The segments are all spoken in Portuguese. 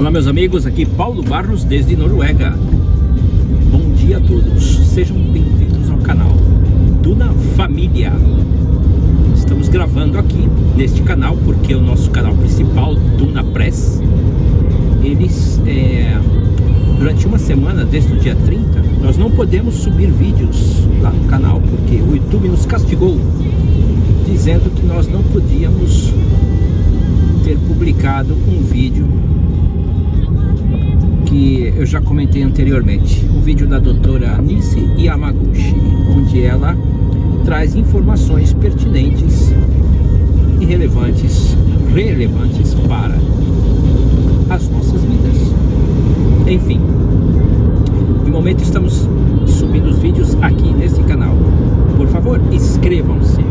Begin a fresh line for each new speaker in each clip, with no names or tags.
Olá meus amigos, aqui Paulo Barros desde Noruega. Bom dia a todos, sejam bem-vindos ao canal Duna Família. Estamos gravando aqui neste canal porque o nosso canal principal, Duna Press, eles, durante uma semana, desde o dia 30, nós não podemos subir vídeos lá no canal porque o YouTube nos castigou, dizendo que nós não podíamos ter publicado um vídeo que eu já comentei anteriormente, o vídeo da doutora Nisi Yamaguchi, onde ela traz informações pertinentes e relevantes para as nossas vidas. Enfim, de momento estamos subindo os vídeos aqui nesse canal. Por favor, inscrevam-se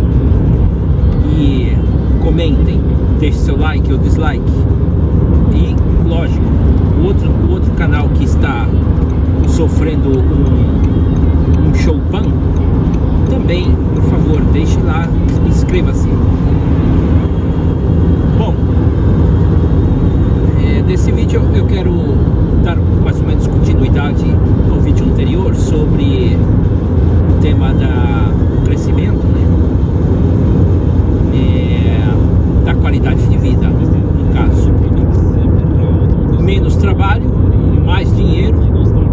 e comentem, deixe seu like ou dislike. E, lógico, o outro canal que está sofrendo um showpan, também, por favor, deixe lá, inscreva-se. Bom, nesse vídeo eu quero dar mais ou menos continuidade ao vídeo anterior sobre o tema do crescimento, né? Da qualidade de vida, no caso. Menos trabalho, mais dinheiro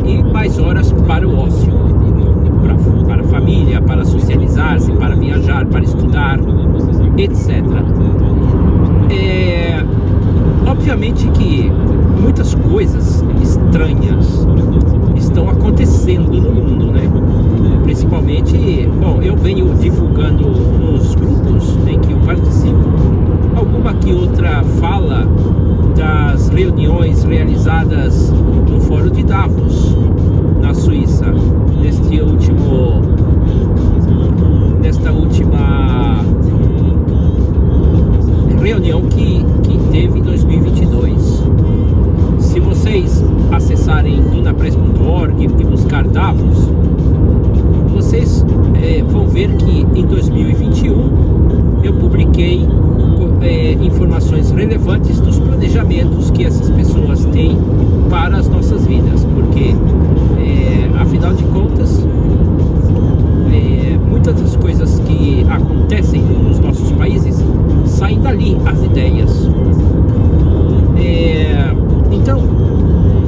e mais horas para o ócio, para a família, para socializar-se, para viajar, para estudar, etc. Obviamente que muitas coisas estranhas estão acontecendo no mundo, né? Principalmente, bom, eu venho divulgando nos grupos em que eu participo alguma que outra fala das reuniões realizadas no Fórum de Davos, na Suíça, nesta última reunião que teve em 2022. Se vocês acessarem dunapress.org e buscar Davos, vocês vão ver que em 2021 eu publiquei informações relevantes dos planejamentos que essas pessoas têm para as nossas vidas, porque afinal de contas muitas das coisas que acontecem nos nossos países saem dali, as ideias. Então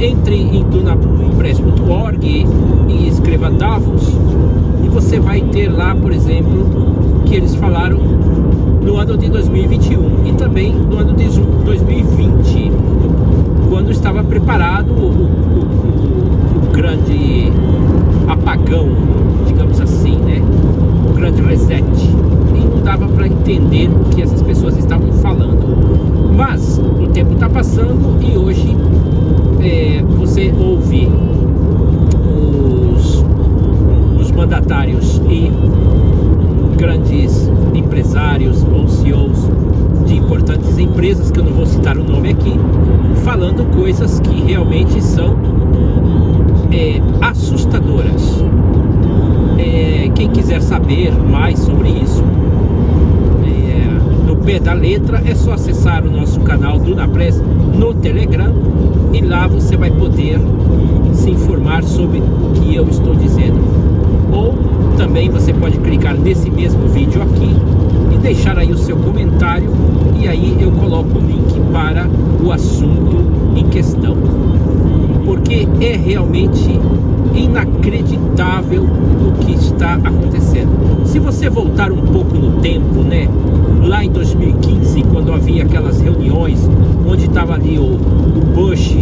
entre em dunapress.org e escreva Davos e você vai ter lá, por exemplo, que eles falaram no ano de 2021 e também no ano de 2020, quando estava preparado o grande apagão, digamos assim, né? O grande reset, e não dava para entender o que essas pessoas estavam falando. Mas o tempo está passando e hoje você ouve os mandatários e grandes empresários ou CEOs de importantes empresas, que eu não vou citar o nome aqui, falando coisas que realmente são assustadoras. Quem quiser saber mais sobre isso, no pé da letra, é só acessar o nosso canal Duna Press no Telegram e lá você vai poder se informar sobre o que eu estou dizendo. Ou também você pode clicar nesse mesmo vídeo aqui e deixar aí o seu comentário, e aí eu coloco o link para o assunto em questão, porque é realmente inacreditável o que está acontecendo. Se você voltar um pouco no tempo, né, lá em 2015, quando havia aquelas reuniões onde estava ali o Bush,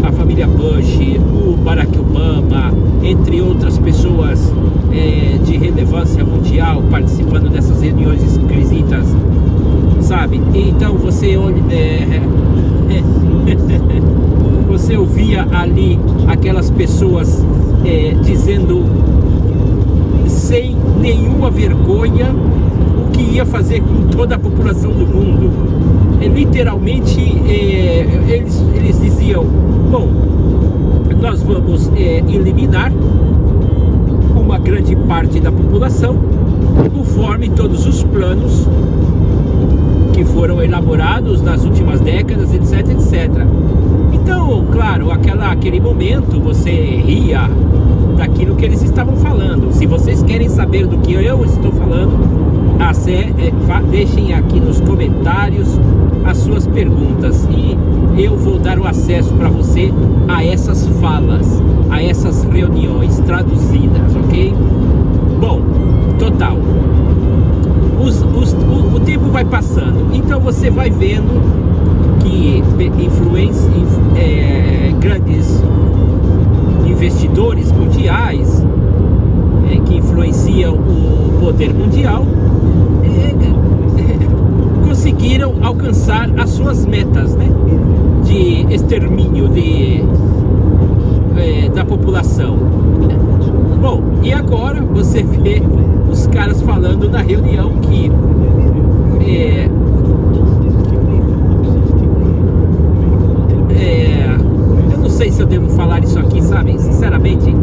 a família Bush, o Barack Obama, entre outras pessoas de relevância mundial participando dessas reuniões esquisitas, sabe? Então você você ouvia ali aquelas pessoas dizendo sem nenhuma vergonha o que ia fazer com toda a população do mundo. Literalmente eles diziam: bom, nós vamos eliminar uma grande parte da população conforme todos os planos que foram elaborados nas últimas décadas, etc, etc. Então Então, claro, aquele momento você ria daquilo que eles estavam falando. Se vocês querem saber do que eu estou falando, deixem aqui nos comentários as suas perguntas e eu vou dar o acesso para você a essas falas, a essas reuniões traduzidas, ok? Bom, total, o tempo vai passando, então você vai vendo que grandes investidores mundiais que influenciam o poder mundial conseguiram alcançar as suas metas, né, de extermínio da população. Bom, e agora você vê os caras falando na reunião que eu não sei se eu devo falar isso aqui, sabe? Sinceramente,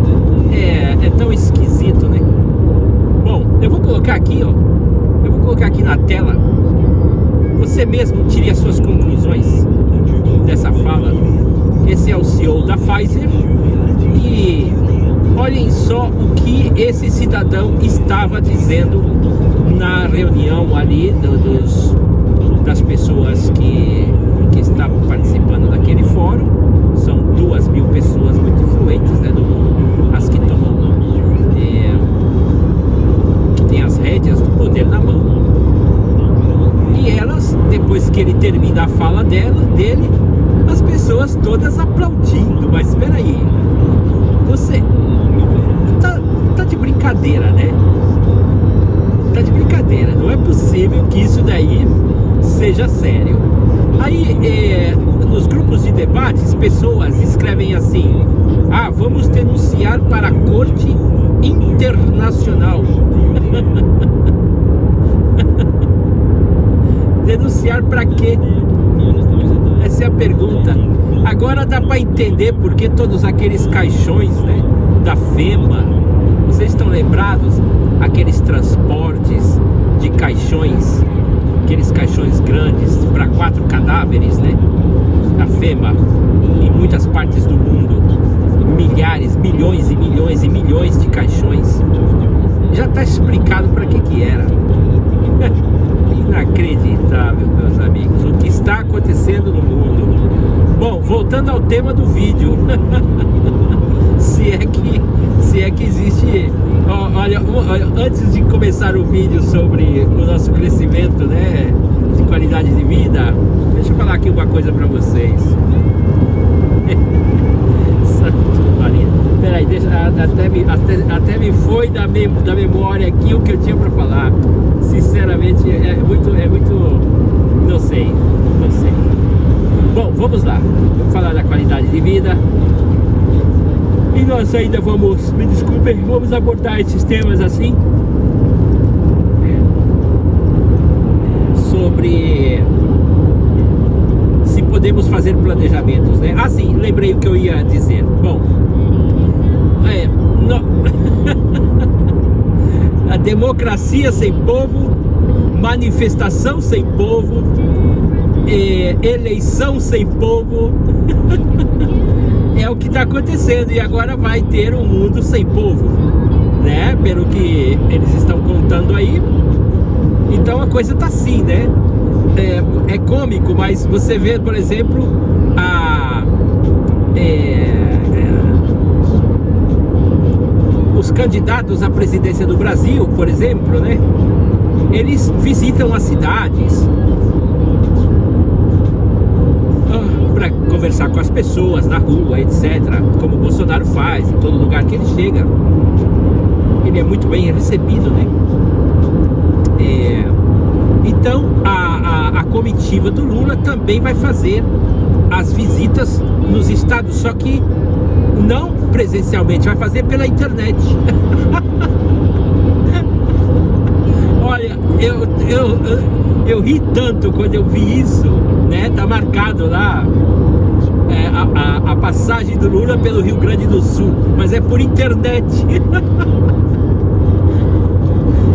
é tão esquisito, né? Bom, eu vou colocar aqui, ó. Eu vou colocar aqui na tela. Você mesmo tire as suas conclusões dessa fala. Esse é o CEO da Pfizer. E olhem só o que esse cidadão estava dizendo na reunião ali das pessoas que estavam participando daquele fórum. São 2.000 pessoas muito influentes, né, do mundo, as que tomam, que tem as rédeas do poder na mão. E elas, depois que ele termina a fala dele, as pessoas todas aplaudindo. Mas espera aí, você tá de brincadeira, né? Tá de brincadeira, não é possível que isso daí seja sério. Aí, nos grupos de debates, pessoas escrevem assim: vamos denunciar para a Corte Internacional. Denunciar para quê? Essa é a pergunta. Agora dá para entender porque todos aqueles caixões, né, da FEMA, vocês estão lembrados? Aqueles transportes de caixões, aqueles caixões grandes para 4 cadáveres, né? A FEMA, em muitas partes do mundo, milhares, milhões e milhões e milhões de caixões. Já está explicado para que era. Inacreditável, meus amigos, o que está acontecendo no mundo. Bom, voltando ao tema do vídeo. se é que existe. Olha, antes de começar o vídeo sobre o nosso crescimento, né, de qualidade de vida, deixa eu falar aqui uma coisa para vocês. Santo Maria. Peraí, até me foi da memória aqui o que eu tinha para falar. Sinceramente, é muito, não sei. Bom, vamos lá. Vamos falar da qualidade de vida. E nós ainda vamos, me desculpem, vamos abordar esses temas assim, sobre se podemos fazer planejamentos, né? Sim, lembrei o que eu ia dizer. Bom, a democracia sem povo, manifestação sem povo, eleição sem povo. É o que está acontecendo, e agora vai ter um mundo sem povo, né? Pelo que eles estão contando aí. Então a coisa tá assim, né? É cômico, mas você vê, por exemplo, os candidatos à presidência do Brasil, por exemplo, né? Eles visitam as cidades para conversar com as pessoas na rua, etc. Como o Bolsonaro faz em todo lugar que ele chega. Ele é muito bem recebido, né? Então a comitiva do Lula também vai fazer as visitas nos estados, só que não presencialmente, vai fazer pela internet. Olha, eu ri tanto quando eu vi isso, né? Tá marcado lá a passagem do Lula pelo Rio Grande do Sul, mas é por internet.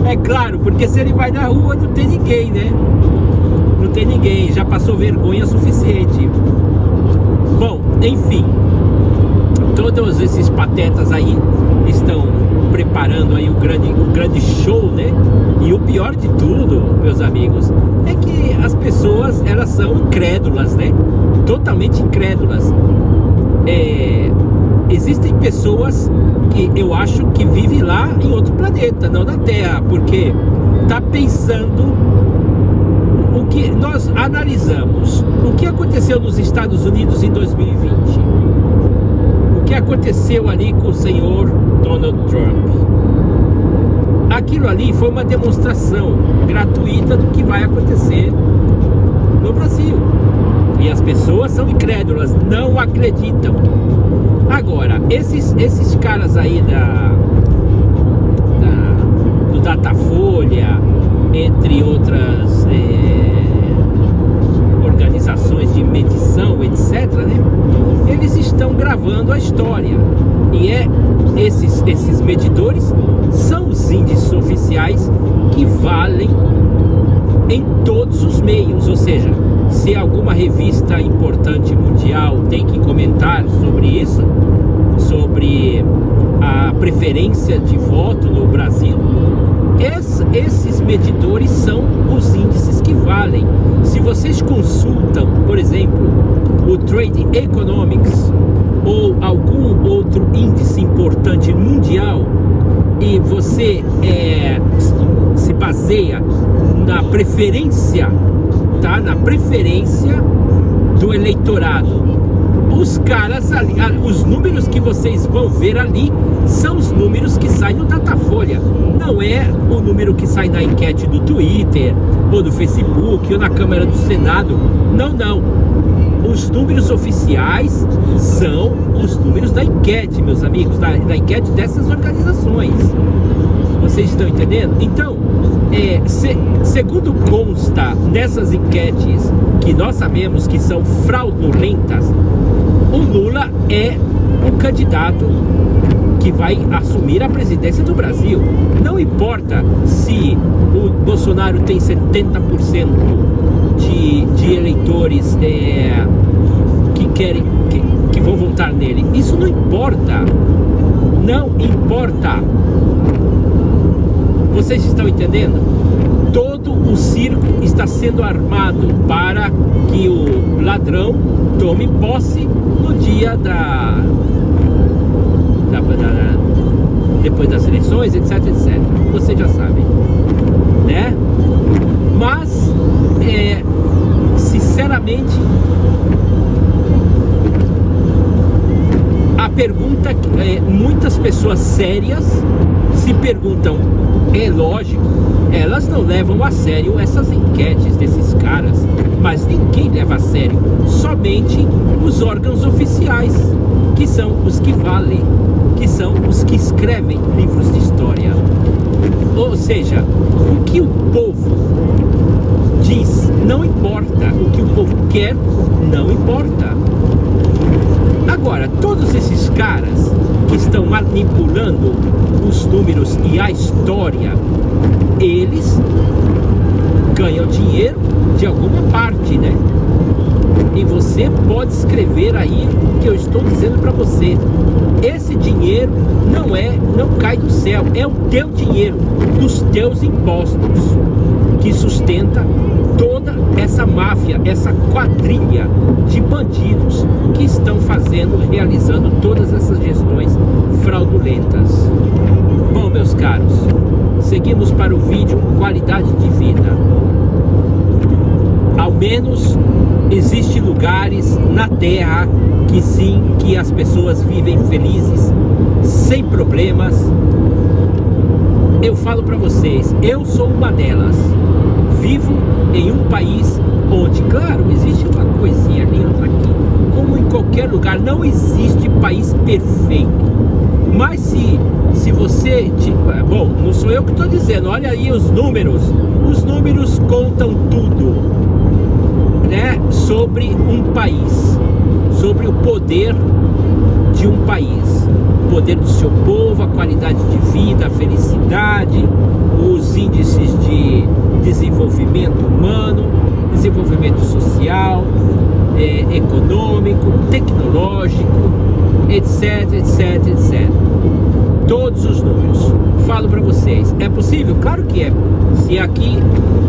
É claro, porque se ele vai na rua não tem ninguém, né? Não tem ninguém, já passou vergonha suficiente. Bom, enfim, todos esses patetas aí estão preparando aí o grande show, né? E o pior de tudo, meus amigos, é que as pessoas, elas são incrédulas, né? Totalmente incrédulas. Existem pessoas que eu acho que vivem lá em outro planeta, não na Terra, porque tá pensando o que nós analisamos, o que aconteceu nos Estados Unidos em 2020, o que aconteceu ali com o senhor Donald Trump. Aquilo ali foi uma demonstração gratuita do que vai acontecer no Brasil. E as pessoas são incrédulas, não acreditam. Agora, esses caras aí do Datafolha, entre outras organizações de medição, etc., né? Eles estão gravando a história. E esses medidores são os índices oficiais que valem em todos os meios. Ou seja, se alguma revista importante mundial tem que comentar sobre isso, sobre a preferência de voto no Brasil, esses medidores são os índices que valem. Se vocês consultam, por exemplo, o Trade Economics ou algum outro índice importante mundial, e você se baseia na preferência, tá? Na preferência do eleitorado. Os caras ali, os números que vocês vão ver ali são os números que saem no Datafolha. Não é o número que sai na enquete do Twitter, ou do Facebook, ou na Câmara do Senado. Não, não. Os números oficiais são os números da enquete, meus amigos, da enquete dessas organizações. Vocês estão entendendo? Então, segundo consta nessas enquetes que nós sabemos que são fraudulentas, o Lula é o candidato que vai assumir a presidência do Brasil. Não importa se o Bolsonaro tem 70% de eleitores que vão votar nele. Isso não importa. Não importa. Vocês estão entendendo? Todo o circo está sendo armado para que o ladrão tome posse no dia depois das eleições, etc, etc. Vocês já sabem, né? Mas, sinceramente, a pergunta muitas pessoas sérias se perguntam, é lógico, elas não levam a sério essas enquetes desses caras, mas ninguém leva a sério, somente os órgãos oficiais, que são os que valem, que são os que escrevem livros de história. Ou seja, o que o povo diz não importa, o que o povo quer não importa. Agora, todos esses caras que estão manipulando os números e a história, eles ganham dinheiro de alguma parte, né? E você pode escrever aí o que eu estou dizendo para você. Esse dinheiro não cai do céu, é o teu dinheiro, dos teus impostos, que sustenta toda essa máfia, essa quadrilha de bandidos que estão realizando todas essas gestões fraudulentas. Bom, meus caros, seguimos para o vídeo qualidade de vida. Ao menos existem lugares na Terra que sim, que as pessoas vivem felizes, sem problemas. Eu falo para vocês, eu sou uma delas. Vivo em um país onde, claro, existe uma coisinha ali, outra aqui, como em qualquer lugar, não existe país perfeito. Mas se você... Bom, não sou eu que estou dizendo, olha aí os números contam tudo, né, sobre um país, sobre o poder de um país, o poder do seu povo, a qualidade de vida, a felicidade, os índices de desenvolvimento humano, desenvolvimento social, econômico, tecnológico, etc, etc, etc. Todos os números. Falo para vocês, é possível? Claro que é. Se aqui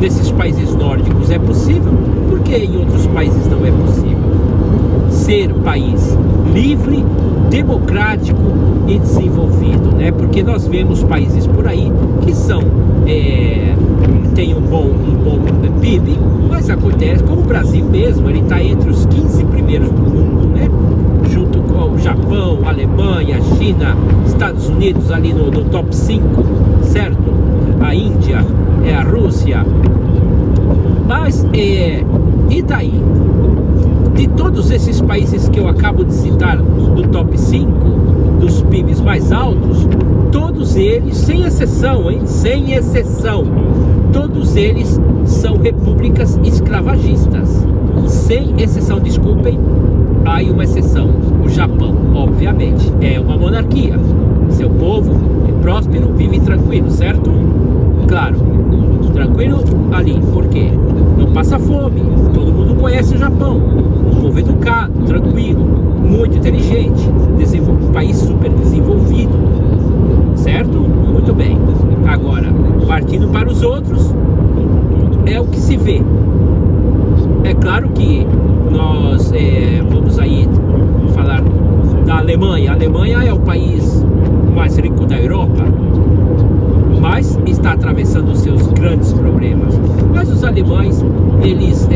nesses países nórdicos é possível, por que em outros países não é possível? Ser país livre, democrático e desenvolvido, né? Porque nós vemos países por aí que são tem um bom PIB, mas acontece como o Brasil mesmo, ele está entre os 15 primeiros do mundo, né? Junto com o Japão, a Alemanha, a China, Estados Unidos ali no top 5, certo? A Índia, a Rússia. Mas, e daí? De todos esses países que eu acabo de citar do top 5, dos PIBs mais altos, todos eles, sem exceção, sem exceção, todos eles são repúblicas escravagistas. Sem exceção, desculpem, há uma exceção, o Japão, obviamente, é uma monarquia. Seu povo é próspero, vive tranquilo, certo? Claro, tranquilo ali, por quê? Não passa fome, todo mundo conhece o Japão, um povo educado, tranquilo, muito inteligente, um país super desenvolvido, certo? Muito bem. Agora, partindo para os outros, é o que se vê. É claro que nós vamos aí falar da Alemanha. A Alemanha é o país mais rico da Europa, mas está atravessando os seus grandes problemas. Mas os alemães, eles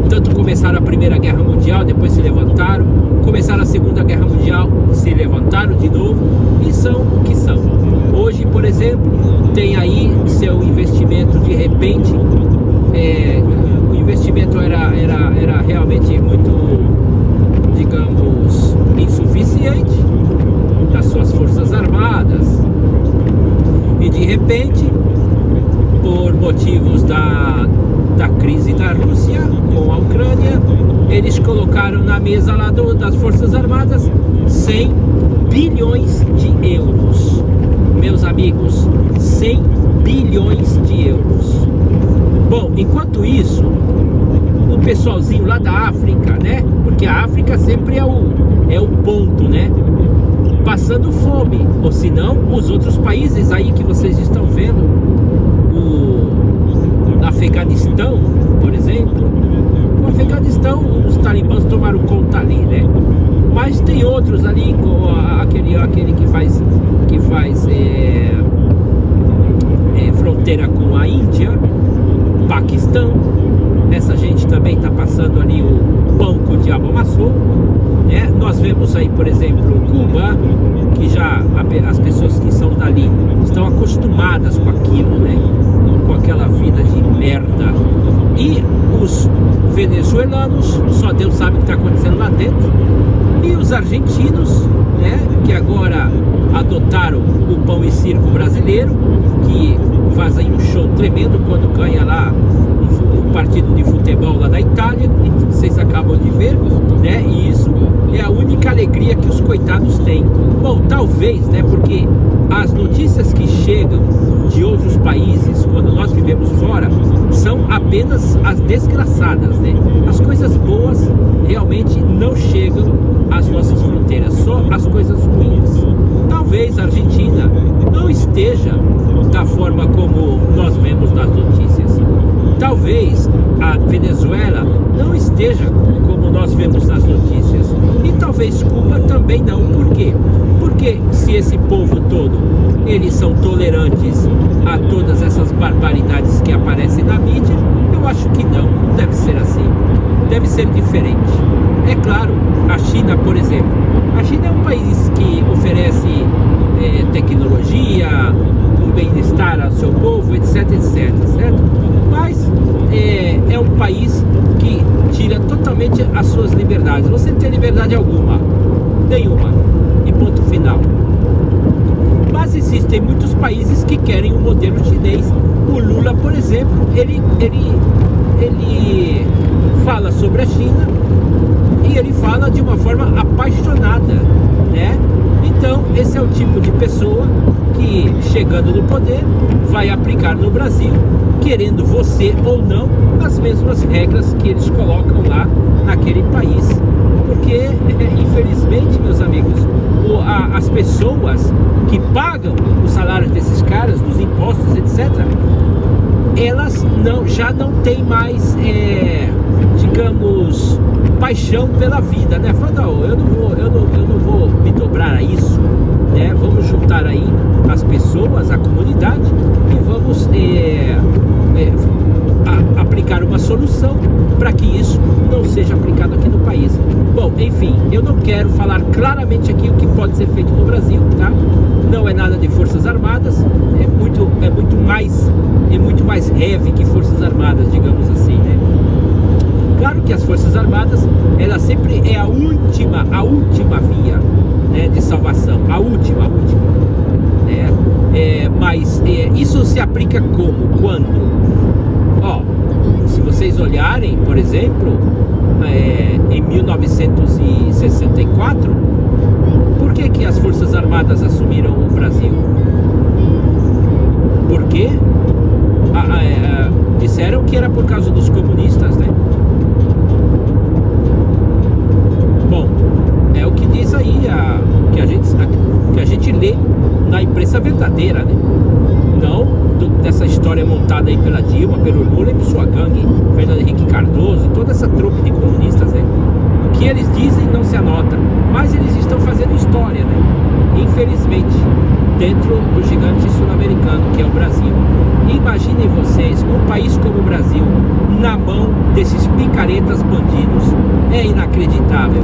tanto começaram a Primeira Guerra Mundial, depois se levantaram, começaram a Segunda Guerra Mundial, se levantaram de novo e são o que são. Hoje, por exemplo, tem aí seu investimento de repente, o investimento era realmente muito, digamos, insuficiente das suas forças armadas, e de repente, por motivos da crise da Rússia com a Ucrânia, eles colocaram na mesa lá das forças armadas 100 bilhões de euros. Meus amigos, 100 bilhões de euros. Bom, enquanto isso, o pessoalzinho lá da África, né? Porque a África sempre é o ponto, né? Passando fome, ou se não, os outros países aí que vocês estão vendo, o Afeganistão, por exemplo. No Afeganistão, os talibãs tomaram conta ali, né? Mas tem outros ali, aquele que faz fronteira com a Índia, Paquistão. Essa gente também está passando ali o pão que o diabo amassou, né? Nós vemos aí, por exemplo, Cuba, que já as pessoas que são dali estão acostumadas com aquilo, né? Com aquela vida de merda. E os venezuelanos, só Deus sabe o que está acontecendo lá dentro. E os argentinos, né? Que agora adotaram o pão e circo brasileiro, que faz aí um show tremendo quando ganha lá um partido de futebol lá da Itália, que vocês acabam de ver, né? E isso é a única alegria que os coitados têm. Bom, talvez, né? Porque as notícias que chegam de outros países, quando nós vivemos fora, são apenas as desgraçadas, né? As coisas boas realmente não chegam às nossas fronteiras, só as coisas ruins. Talvez a Argentina não esteja da forma como nós vemos nas notícias. Talvez a Venezuela não esteja como nós vemos nas notícias. E talvez Cuba também não. Por quê? Porque se esse povo todo, eles são tolerantes a todas essas barbaridades que aparecem na mídia, eu acho que não deve ser assim. Deve ser diferente. É claro, a China, por exemplo. A China é um país que oferece tecnologia, um bem-estar ao seu povo, etc, etc, certo? Mas é um país que tira totalmente as suas liberdades. Você não tem liberdade alguma, nenhuma, e ponto final. Mas existem muitos países que querem o modelo chinês. O Lula, por exemplo, ele fala sobre a China e ele fala de uma forma apaixonada, né? Então, esse é o tipo de pessoa que que, chegando no poder, vai aplicar no Brasil, querendo você ou não, as mesmas regras que eles colocam lá naquele país. Porque, infelizmente, meus amigos, as pessoas que pagam os salários desses caras, dos impostos, etc., elas já não têm mais, digamos, paixão pela vida, né? Fala, não, eu não vou me dobrar a isso, né? Vamos juntar aí as pessoas, a comunidade, e vamos aplicar uma solução para que isso não seja aplicado aqui no país. Bom, enfim, eu não quero falar claramente aqui o que pode ser feito no Brasil, tá? Não é nada de Forças Armadas, é muito mais heavy que Forças Armadas, digamos assim, né? Claro que as Forças Armadas, ela sempre é a última via, né, de salvação, a última, né? Mas isso se aplica como? Quando? Ó, se vocês olharem, por exemplo, em 1964, por que as Forças Armadas assumiram o Brasil? Porque disseram que era por causa dos comunistas, né? Bom, é o que diz aí, que a gente lê na imprensa verdadeira, né? Não dessa história montada aí pela Dilma, pelo Lula e por sua gangue, Fernando Henrique Cardoso, toda essa trupe de comunistas, né? O que eles dizem não se anota, mas eles estão fazendo história, né? Infelizmente, dentro do gigante sul-americano que é o Brasil. Imaginem vocês, um país como o Brasil, na mão desses picaretas bandidos. É inacreditável.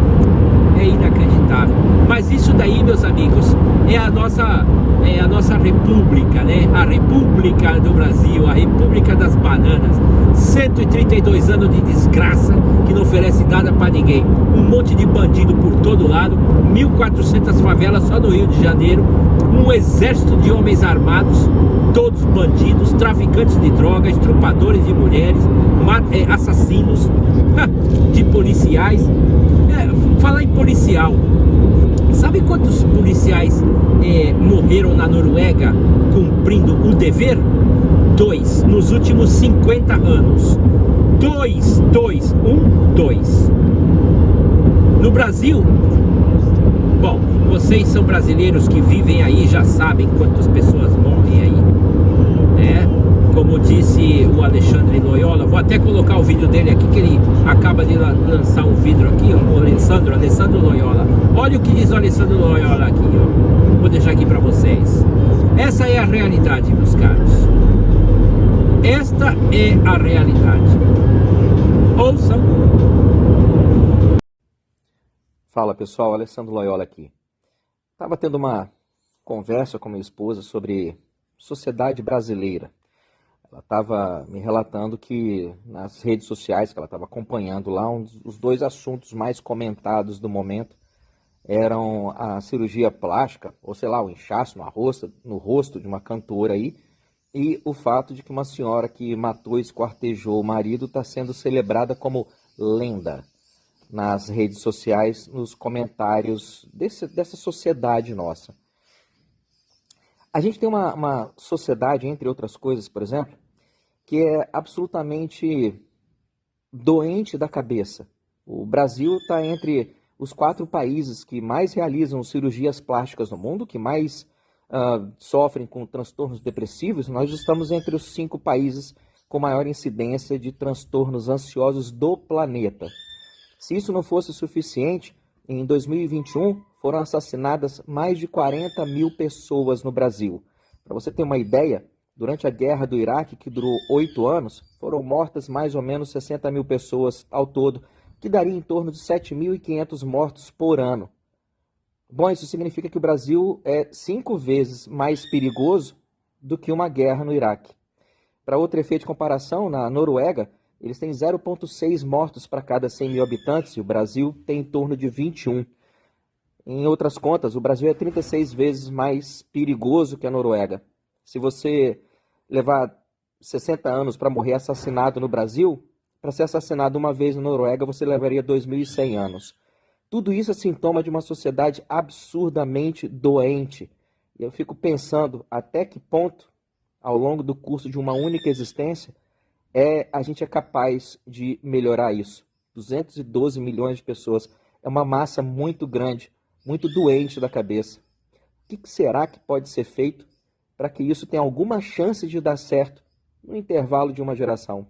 É inacreditável. Mas isso daí, meus amigos, é a nossa república, né? A República do Brasil, a República das Bananas. 132 anos de desgraça que não oferece nada para ninguém. Um monte de bandido por todo lado, 1.400 favelas só no Rio de Janeiro, um exército de homens armados, todos bandidos, traficantes de drogas, estrupadores de mulheres, assassinos de policiais. Falar em policial, sabe quantos policiais morreram na Noruega cumprindo o dever? 2 nos últimos 50 anos. 2. No Brasil, bom, vocês são brasileiros que vivem aí, já sabem quantas pessoas morrem aí, né? Como disse o Alexandre Loyola, vou até colocar o vídeo dele aqui, que ele acaba de lançar um vídeo aqui, ó, o Alessandro Loyola. Olha o que diz o Alessandro Loyola aqui, ó. Vou deixar aqui para vocês. Essa é a realidade, meus caros. Esta é a realidade. Ouçam.
Fala pessoal, Alessandro Loyola aqui. Estava tendo uma conversa com minha esposa sobre sociedade brasileira. Ela estava me relatando que nas redes sociais que ela estava acompanhando lá, os 2 assuntos mais comentados do momento eram a cirurgia plástica, ou sei lá, o inchaço no rosto de uma cantora aí, e o fato de que uma senhora que matou e esquartejou o marido está sendo celebrada como lenda nas redes sociais, nos comentários dessa sociedade nossa. A gente tem uma sociedade, entre outras coisas, por exemplo, que é absolutamente doente da cabeça. O Brasil está entre os 4 países que mais realizam cirurgias plásticas no mundo, que mais sofrem com transtornos depressivos. Nós estamos entre os 5 países com maior incidência de transtornos ansiosos do planeta. Se isso não fosse suficiente, em 2021 foram assassinadas mais de 40 mil pessoas no Brasil. Para você ter uma ideia, durante a guerra do Iraque, que durou 8 anos, foram mortas mais ou menos 60 mil pessoas ao todo, que daria em torno de 7.500 mortos por ano. Bom, isso significa que o Brasil é 5 vezes mais perigoso do que uma guerra no Iraque. Para outro efeito de comparação, na Noruega, eles têm 0,6 mortos para cada 100 mil habitantes e o Brasil tem em torno de 21. Em outras contas, o Brasil é 36 vezes mais perigoso que a Noruega. Se você levar 60 anos para morrer assassinado no Brasil, para ser assassinado uma vez na Noruega, você levaria 2.100 anos. Tudo isso é sintoma de uma sociedade absurdamente doente. E eu fico pensando até que ponto, ao longo do curso de uma única existência, a gente é capaz de melhorar isso. 212 milhões de pessoas é uma massa muito grande, muito doente da cabeça. O que será que pode ser feito para que isso tenha alguma chance de dar certo no intervalo de uma geração?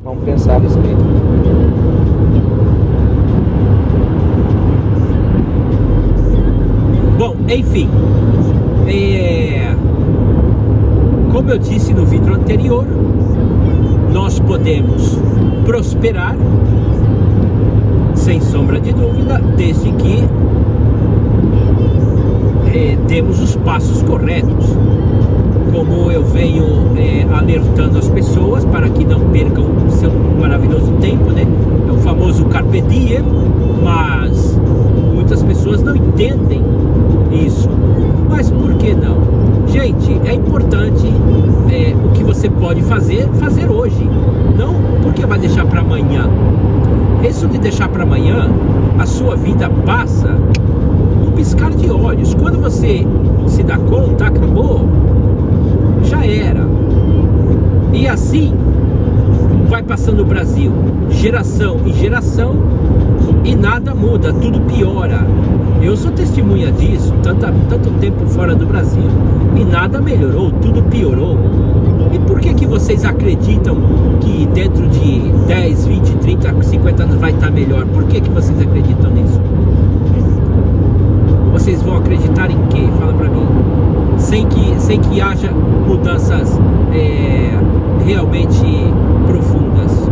Vamos pensar a respeito.
Bom, enfim, como eu disse no vídeo anterior, nós podemos prosperar, sem sombra de dúvida, desde que demos os passos corretos. Como eu venho alertando as pessoas para que não percam o seu maravilhoso tempo, né? É o famoso carpe diem, mas muitas pessoas não entendem isso. Mas por que não? Gente, é importante o que você pode fazer hoje, não porque vai deixar para amanhã. Isso de deixar para amanhã, a sua vida passa um piscar de olhos. Quando você se dá conta, acabou, já era. E assim vai passando o Brasil, geração em geração, e nada muda, tudo piora. Eu sou testemunha disso, tanto tempo fora do Brasil, e nada melhorou, tudo piorou. E por que vocês acreditam que dentro de 10, 20, 30, 50 anos vai estar melhor? Por que vocês acreditam nisso? Vocês vão acreditar em quê? Fala pra mim. Sem que haja mudanças realmente profundas.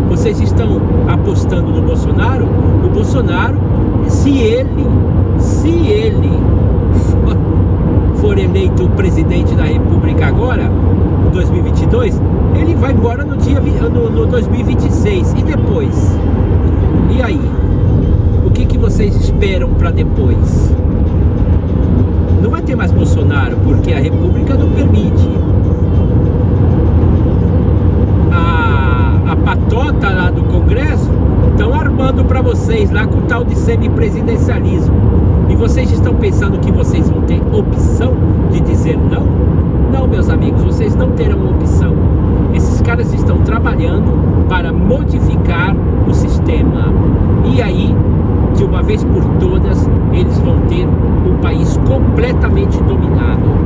Vocês estão apostando no Bolsonaro? O Bolsonaro, se ele for eleito presidente da República agora, em 2022, ele vai embora no 2026. E depois? E aí? O que vocês esperam para depois? Não vai ter mais Bolsonaro, porque a República não permite. A patota lá do Congresso estão armando para vocês lá com tal de semipresidencialismo. E vocês estão pensando que vocês vão ter opção de dizer não? Não, meus amigos, vocês não terão opção. Esses caras estão trabalhando para modificar o sistema. E aí, de uma vez por todas, eles vão ter o país completamente dominado.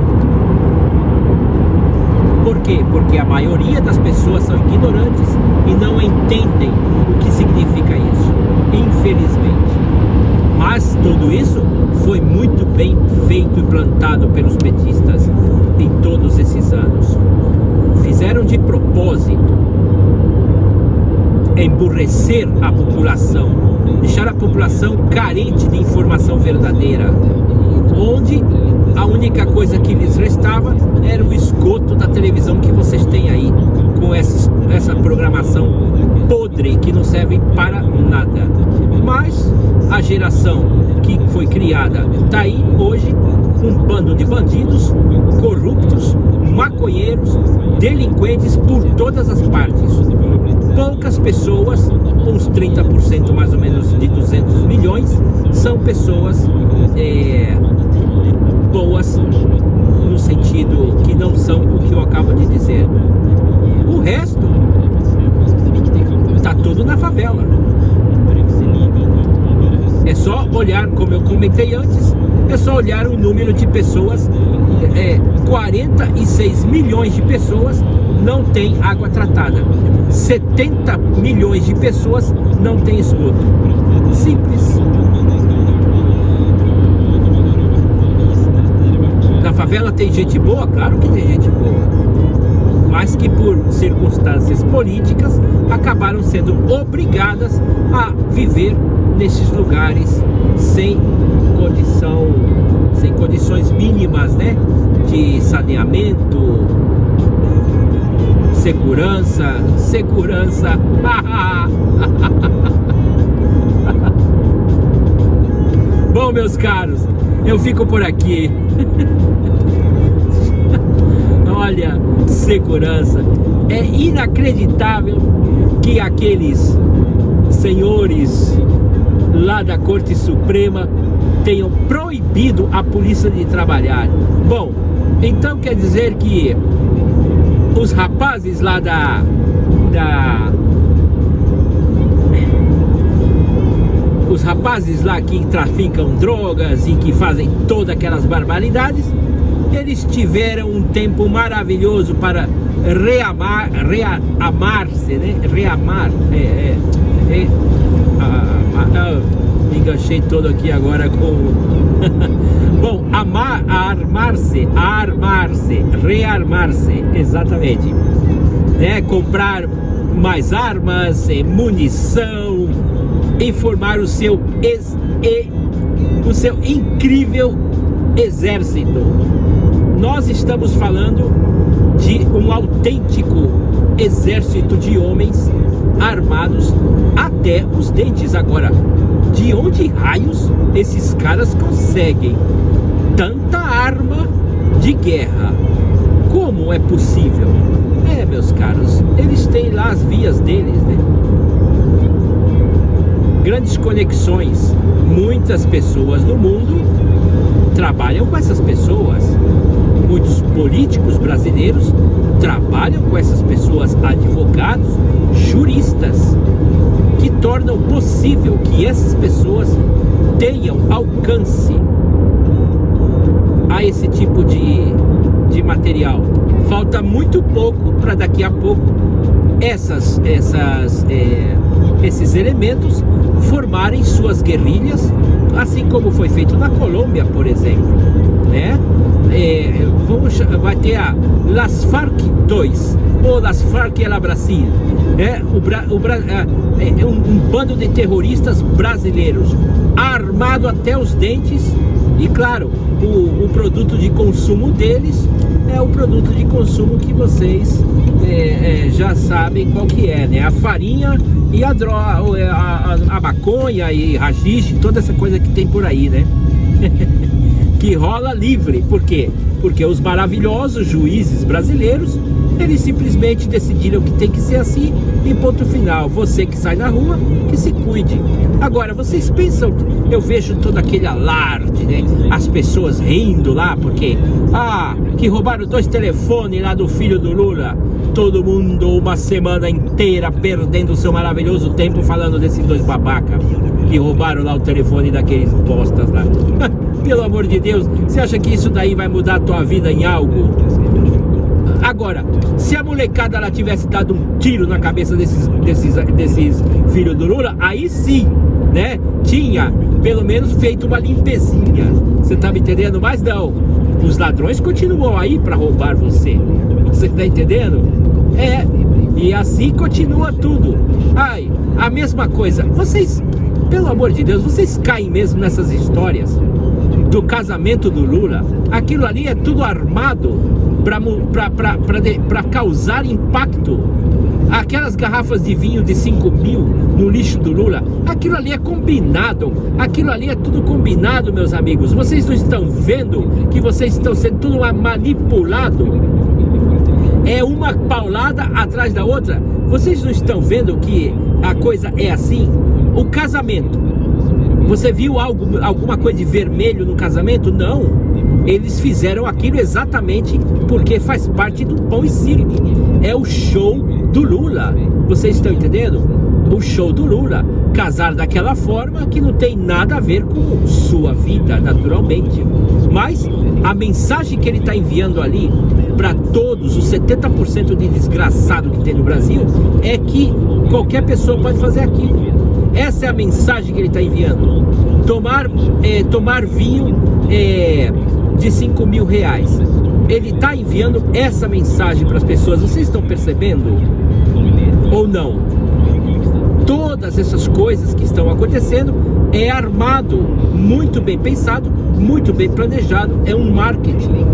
Por quê? Porque a maioria das pessoas são ignorantes e não entendem o que significa isso, infelizmente. Mas tudo isso foi muito bem feito e plantado pelos petistas em todos esses anos. Fizeram de propósito emburrecer a população, deixar a população carente de informação verdadeira, onde a única coisa que lhes restava era o esgoto da televisão que vocês têm aí, com essa programação podre que não serve para nada. Mas a geração que foi criada está aí hoje, um bando de bandidos, corruptos, maconheiros, delinquentes por todas as partes. Poucas pessoas, uns 30% mais ou menos de 200 milhões, são pessoas boas, no sentido que não são o que eu acabo de dizer. O resto tá tudo na favela. É só olhar, como eu comentei antes, é só olhar o número de pessoas. 46 milhões de pessoas não têm água tratada. 70 milhões de pessoas não têm esgoto. Simples. Na favela tem gente boa? Claro que tem gente boa. Mas que por circunstâncias políticas acabaram sendo obrigadas a viver nesses lugares sem condições mínimas, né? De saneamento, segurança. Bom, meus caros, eu fico por aqui. Olha, segurança. É inacreditável que aqueles senhores lá da Corte Suprema tenham proibido a polícia de trabalhar. Bom, então quer dizer que os rapazes lá os rapazes lá que traficam drogas e que fazem todas aquelas barbaridades, eles tiveram um tempo maravilhoso para reamar-se, né? Me enganchei todo aqui agora com... Bom, armar-se, rearmar-se, exatamente, né? Comprar mais armas, munição, e formar o seu incrível exército. Nós estamos falando de um autêntico exército de homens armados até os dentes. Agora, de onde raios esses caras conseguem tanta arma de guerra? Como é possível? Meus caros, eles têm lá as vias deles, né? Grandes conexões. Muitas pessoas no mundo trabalham com essas pessoas. Muitos políticos brasileiros trabalham com essas pessoas, advogados, juristas, que tornam possível que essas pessoas tenham alcance a esse tipo de material. Falta muito pouco para daqui a pouco esses elementos formarem suas guerrilhas, assim como foi feito na Colômbia, por exemplo, né? Vai ter a Las Farc 2 ou Las Farc ela Brasil, né? Um bando de terroristas brasileiros armado até os dentes. E claro, o produto de consumo deles é o produto de consumo que vocês já sabem qual que é, né? A farinha e a droga, a maconha e haxixe, toda essa coisa que tem por aí, né? Que rola livre. Por quê? Porque os maravilhosos juízes brasileiros, eles simplesmente decidiram que tem que ser assim e ponto final. Você que sai na rua, que se cuide. Agora, vocês pensam, eu vejo todo aquele alarde, né? As pessoas rindo lá porque que roubaram 2 telefones lá do filho do Lula. Todo mundo uma semana inteira perdendo o seu maravilhoso tempo falando desses 2 babacas que roubaram lá o telefone daqueles postas lá. Pelo amor de Deus, você acha que isso daí vai mudar a tua vida em algo? Agora, se a molecada ela tivesse dado um tiro na cabeça desses filhos do Lula, aí sim, né? Tinha pelo menos feito uma limpezinha. Você tá me entendendo? Mas não, os ladrões continuam aí para roubar você. Você tá entendendo? E assim continua tudo. A mesma coisa. Vocês, pelo amor de Deus, vocês caem mesmo nessas histórias do casamento do Lula. Aquilo ali é tudo armado para causar impacto. Aquelas garrafas de vinho de 5.000 no lixo do Lula, aquilo ali é combinado. Aquilo ali é tudo combinado, meus amigos. Vocês não estão vendo que vocês estão sendo tudo manipulado? É uma paulada atrás da outra. Vocês não estão vendo que a coisa é assim? O casamento, você viu alguma coisa de vermelho no casamento? Não. Eles fizeram aquilo exatamente porque faz parte do pão e circo. É o show do Lula. Vocês estão entendendo? O show do Lula. Casar daquela forma que não tem nada a ver com sua vida, naturalmente. Mas a mensagem que ele está enviando ali para todos os 70% de desgraçado que tem no Brasil é que qualquer pessoa pode fazer aquilo. Essa é a mensagem que ele está enviando. Tomar vinho de 5.000 reais. Ele está enviando essa mensagem para as pessoas. Vocês estão percebendo? Ou não? Todas essas coisas que estão acontecendo é armado, muito bem pensado, muito bem planejado. É um marketing.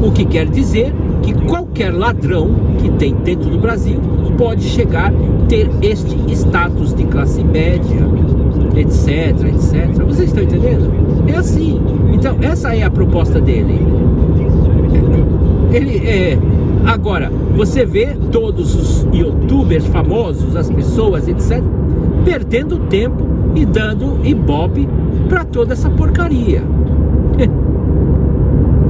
O que quer dizer que qualquer ladrão que tem dentro do Brasil pode chegar a ter este status de classe média, etc, etc. Vocês estão entendendo? É assim. Então essa é a proposta dele. Agora, você vê todos os youtubers famosos, as pessoas, etc, perdendo tempo e dando ibope para toda essa porcaria.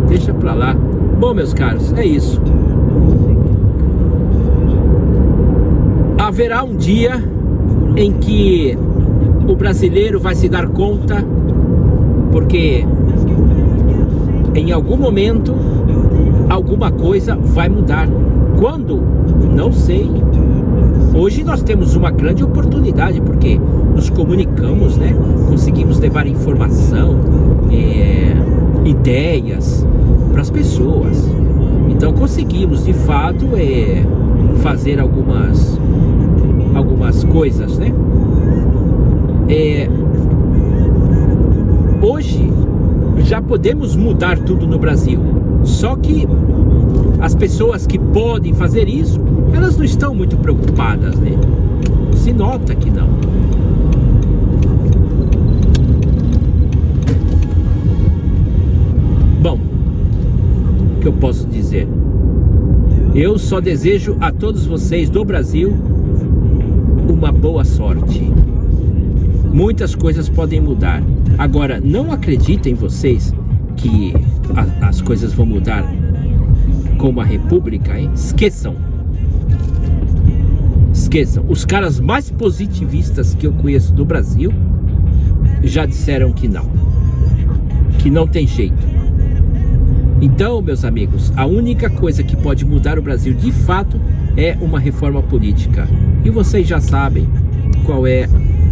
Deixa pra lá. Bom, meus caros, é isso. Haverá um dia em que o brasileiro vai se dar conta, porque em algum momento alguma coisa vai mudar. Quando? Não sei. Hoje nós temos uma grande oportunidade, porque nos comunicamos, né? Conseguimos levar informação, ideias para as pessoas. Então conseguimos de fato fazer algumas coisas, né? Hoje já podemos mudar tudo no Brasil, só que as pessoas que podem fazer isso, elas não estão muito preocupadas, né? Se nota que não. Bom, o que eu posso dizer? Eu só desejo a todos vocês do Brasil uma boa sorte. Muitas coisas podem mudar. Agora, não acreditem vocês que as coisas vão mudar como a República, hein? Esqueçam. Esqueçam. Os caras mais positivistas que eu conheço do Brasil já disseram que não tem jeito. Então, meus amigos, a única coisa que pode mudar o Brasil de fato é uma reforma política. E vocês já sabem qual é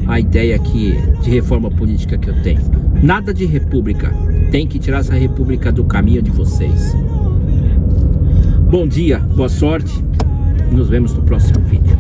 a ideia aqui de reforma política que eu tenho. Nada de república. Tem que tirar essa república do caminho de vocês. Bom dia, boa sorte. Nos vemos no próximo vídeo.